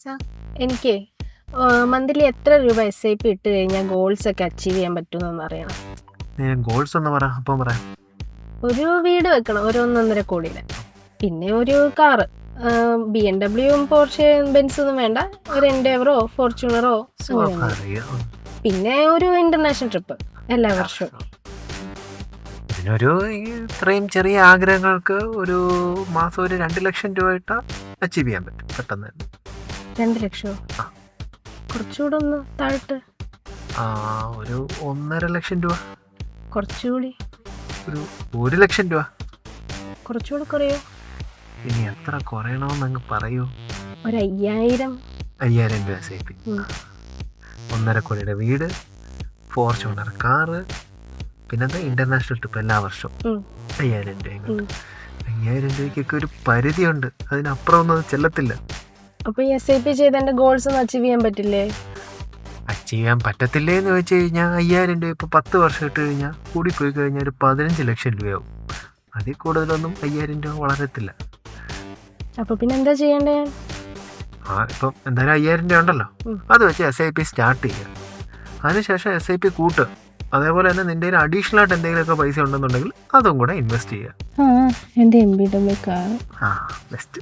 ച്ചാ, എനിക്ക് മന്ത്ലി എത്ര രൂപ SIP ഇട്ട് കഴിഞ്ഞാൽ ഗോൾസ് ഒക്കെ അച്ചീവ് ചെയ്യാൻ പറ്റുമെന്നൊന്ന് അറിയണം. ഗോൾസ് ഒന്ന് പറ, അപ്പം പറയാം. ഒരു വീട് വെക്കണം, ഒരു 1.5 കോടിയുടെ. പിന്നെ ഒരു കാറ്, BMW പോർഷെ ബെൻസ് ഒന്നും വേണ്ട, ഒരു എൻഡേവറോ ഫോർച്യൂണറോ അങ്ങനെ ഒന്നും. അറിയാം. പിന്നെ ഒരു ഇന്റർനാഷണൽ ട്രിപ്പ് എല്ലാ വർഷവും. ഇതിനൊരു ഇത്രയും ചെറിയ ആഗ്രഹങ്ങൾക്ക് ഒരു മാസം ഒരു 2 ലക്ഷം രൂപ ഇട്ടാ അച്ചീവ് ചെയ്യാൻ പറ്റും പെട്ടെന്ന് തന്നെ. 2 ലക്ഷമോ? കുറച്ചുകൂടെ ഒന്ന് താഴ്ത്ത്. ഒരു 1.5 ലക്ഷം രൂപ, കുറച്ചുകൂടി. ഒരു 1 ലക്ഷം രൂപ. കുറച്ചുകൂടെ കുറയോ? ഇനി എത്ര കുറയണമെന്ന് അങ്ങ് പറയൂ. ഒരു 5000. 5000 രൂപ SIP, 1.5 കോടിയുടെ വീട്, ഫോർച്യൂണർ കാറ്, പിന്നെന്താ ഇന്റർനാഷണൽ ട്രിപ്പ് എല്ലാ വർഷവും 5000 രൂപ. 5000 രൂപയ്ക്കൊക്കെ ഒരു പരിധിയുണ്ട്, അതിനപ്പുറം ഒന്നും അത് ചെല്ലത്തില്ല. അപ്പൊ ഈ SIP ചെയ്ത് എന്റെ ഗോൾസ് ഒന്നും അച്ചീവ് ചെയ്യാൻ പറ്റില്ലേ? അച്ചീവ് ചെയ്യാൻ പറ്റത്തില്ലേ എന്ന് വെച്ച് കഴിഞ്ഞാൽ 5000 രൂപ ഇപ്പോൾ 10 വർഷം ഇട്ട് കഴിഞ്ഞാൽ കൂടി പോയി കഴിഞ്ഞാൽ ഒരു 15 ലക്ഷം രൂപയാവും. അതിൽ കൂടുതലൊന്നും 5000 രൂപ വളരത്തില്ല. അപ്പൊ പിന്നെ എന്താ ചെയ്യണ്ടേ? ഇപ്പം എന്തായാലും 5000 രൂപ ഉണ്ടല്ലോ, അത് വെച്ച് SIP സ്റ്റാർട്ട് ചെയ്യുക. അതിനുശേഷം SIP കൂട്ടുക. അതേപോലെ തന്നെ നിൻ്റെ അഡീഷണൽ ആയിട്ട് എന്തെങ്കിലുമൊക്കെ പൈസ ഉണ്ടെന്നുണ്ടെങ്കിൽ അതും കൂടെ ഇൻവെസ്റ്റ് ചെയ്യുക. എന്റെ MBW കാർ ബെസ്റ്റ്.